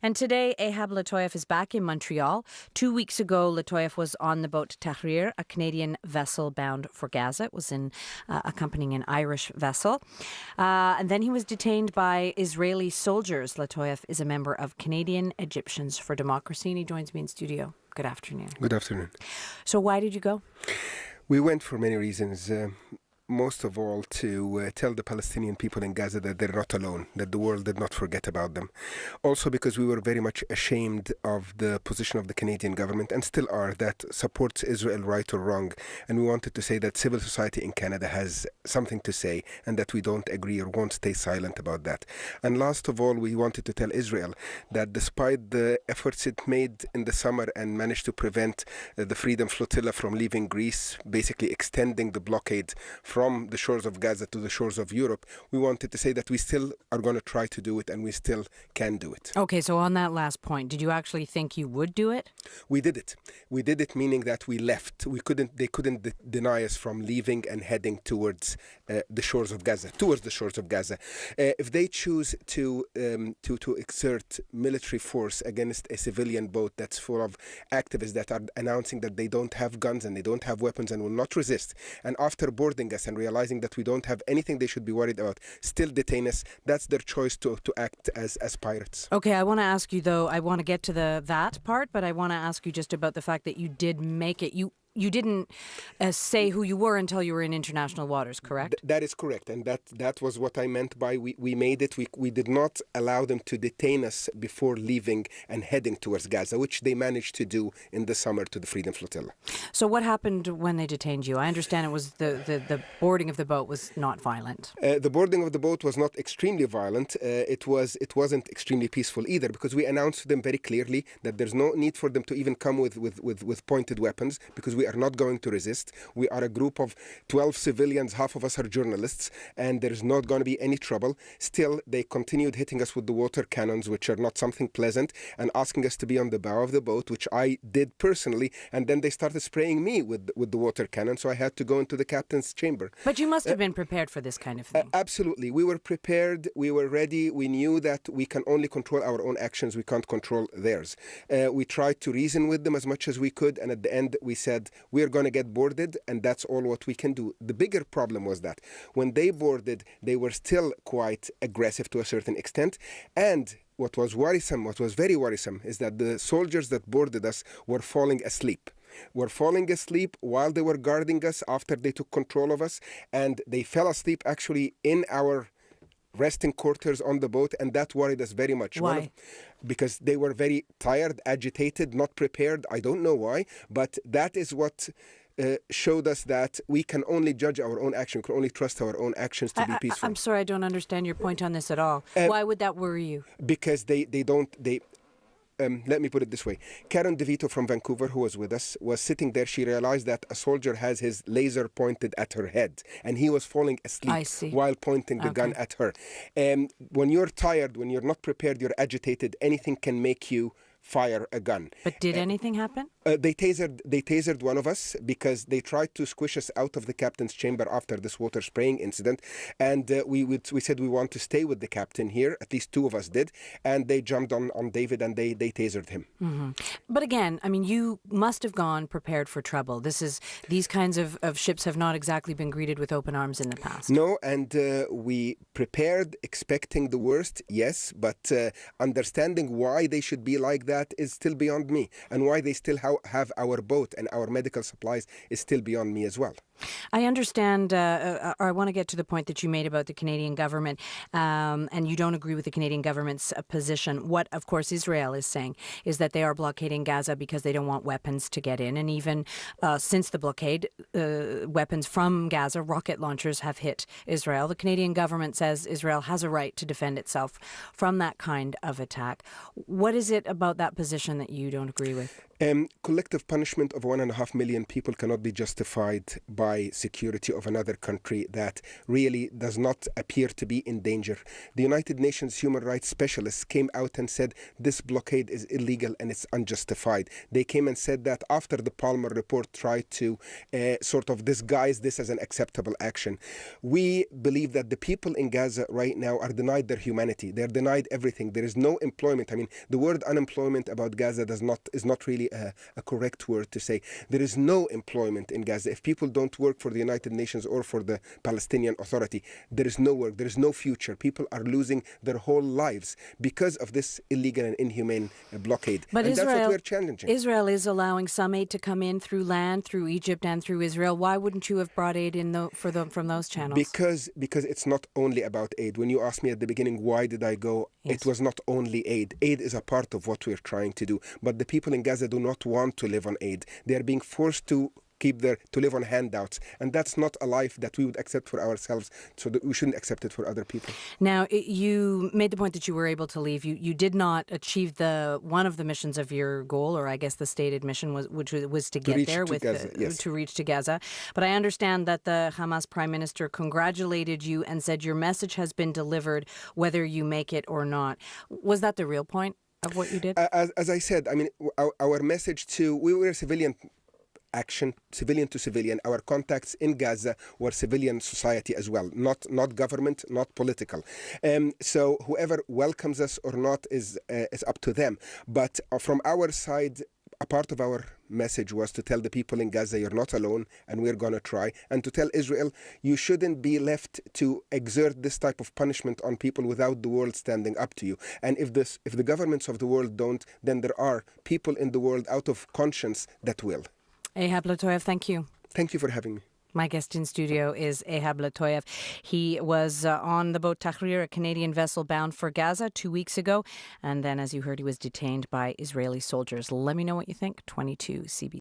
And today, Ehab Latoyev is back in Montreal. 2 weeks ago, Latoyev was on the boat Tahrir, a Canadian vessel bound for Gaza. It was accompanying an Irish vessel. And then he was detained by Israeli soldiers. Latoyev is a member of Canadian Egyptians for Democracy, and he joins me in studio. Good afternoon. Good afternoon. So why did you go? We went for many reasons. Most of all, to tell the Palestinian people in Gaza that they're not alone, that the world did not forget about them. Also because we were very much ashamed of the position of the Canadian government, and still are, that supports Israel right or wrong. And we wanted to say that civil society in Canada has something to say, and that we don't agree or won't stay silent about that. And last of all, we wanted to tell Israel that despite the efforts it made in the summer and managed to prevent the Freedom Flotilla from leaving Greece, basically extending the blockade from the shores of Gaza to the shores of Europe, we wanted to say that we still are going to try to do it, and we still can do it. Okay, so on that last point, did you actually think you would do it? We did it. We did it, meaning that we left. They couldn't deny us from leaving and heading towards the shores of Gaza. If they choose to exert military force against a civilian boat that's full of activists that are announcing that they don't have guns and they don't have weapons and will not resist, and after boarding us and realizing that we don't have anything they should be worried about, still detain us, that's their choice to act as pirates. Okay, I want to ask you, though, I want to get to that part, but I want to ask you just about the fact that you did make it. You didn't say who you were until you were in international waters, correct? That is correct, and that was what I meant by we made it. We did not allow them to detain us before leaving and heading towards Gaza, which they managed to do in the summer to the Freedom Flotilla. So what happened when they detained you? I understand it was the boarding of the boat was not violent. The boarding of the boat was not extremely violent. It wasn't extremely peaceful either, because we announced to them very clearly that there's no need for them to even come with pointed weapons, because we are not going to resist. We are a group of 12 civilians, half of us are journalists, and there's not going to be any trouble. Still, they continued hitting us with the water cannons, which are not something pleasant, and asking us to be on the bow of the boat, which I did personally, and then they started spraying me with the water cannon, so I had to go into the captain's chamber. But you must have been prepared for this kind of thing. Absolutely. We were prepared, we were ready, we knew that we can only control our own actions, we can't control theirs. We tried to reason with them as much as we could, and at the end we said, we are going to get boarded, and that's all what we can do. The bigger problem was that when they boarded, they were still quite aggressive to a certain extent, and what was very worrisome, is that the soldiers that boarded us were falling asleep. While they were guarding us after they took control of us, and they fell asleep actually in our resting quarters on the boat, and that worried us very much. Why? Because they were very tired, agitated, not prepared. I don't know why, but that is what showed us that we can only judge our own action, we can only trust our own actions to be peaceful. I'm sorry, I don't understand your point on this at all. Why would that worry you? Because let me put it this way. Karen DeVito from Vancouver, who was with us, was sitting there. She realized that a soldier has his laser pointed at her head, and he was falling asleep while pointing the gun at her. When you're tired, when you're not prepared, you're agitated, anything can make you fire a gun. But did anything happen? They tasered one of us because they tried to squish us out of the captain's chamber after this water spraying incident, and we said we want to stay with the captain here. At least two of us did, and they jumped on David and they tasered him. Mm-hmm. But again, I mean, you must have gone prepared for trouble. These kinds of ships have not exactly been greeted with open arms in the past. No, and we prepared expecting the worst, yes, but understanding why they should be like that is still beyond me, and why they still have our boat and our medical supplies is still beyond me as well. I understand, or I want to get to the point that you made about the Canadian government, and you don't agree with the Canadian government's position. What, of course, Israel is saying is that they are blockading Gaza because they don't want weapons to get in. And even since the blockade, weapons from Gaza, rocket launchers, have hit Israel. The Canadian government says Israel has a right to defend itself from that kind of attack. What is it about that position that you don't agree with? Collective punishment of 1.5 million people cannot be justified by by security of another country that really does not appear to be in danger. The United Nations human rights specialists came out and said this blockade is illegal and it's unjustified. They came and said that after the Palmer report tried to sort of disguise this as an acceptable action. We believe that the people in Gaza right now are denied their humanity. They're denied everything. There is no employment. I mean, the word unemployment about Gaza is not really a correct word to say. There is no employment in Gaza. If people don't work for the United Nations or for the Palestinian Authority, there is no work. There is no future. People are losing their whole lives because of this illegal and inhumane blockade. But and Israel, that's what we're challenging. Israel is allowing some aid to come in through land, through Egypt and through Israel. Why wouldn't you have brought aid in from those channels? Because it's not only about aid. When you asked me at the beginning, why did I go? Yes. It was not only aid. Aid is a part of what we're trying to do. But the people in Gaza do not want to live on aid. They are being forced to live on handouts, and that's not a life that we would accept for ourselves, so that we shouldn't accept it for other people. Now, you made the point that you were able to leave. You did not achieve one of the missions of your goal, or I guess the stated mission which was to get there to reach to Gaza. But I understand that the Hamas Prime Minister congratulated you and said your message has been delivered, whether you make it or not. Was that the real point of what you did? As I said, I mean, our message we were a civilian action, civilian to civilian. Our contacts in Gaza were civilian society as well, not government, not political. So whoever welcomes us or not is up to them. But from our side, a part of our message was to tell the people in Gaza, you're not alone, and we're going to try. And to tell Israel, you shouldn't be left to exert this type of punishment on people without the world standing up to you. And if the governments of the world don't, then there are people in the world out of conscience that will. Ehab Latoyev, thank you. Thank you for having me. My guest in studio is Ehab Latoyev. He was on the boat Tahrir, a Canadian vessel bound for Gaza 2 weeks ago. And then, as you heard, he was detained by Israeli soldiers. Let me know what you think. 22 CBC.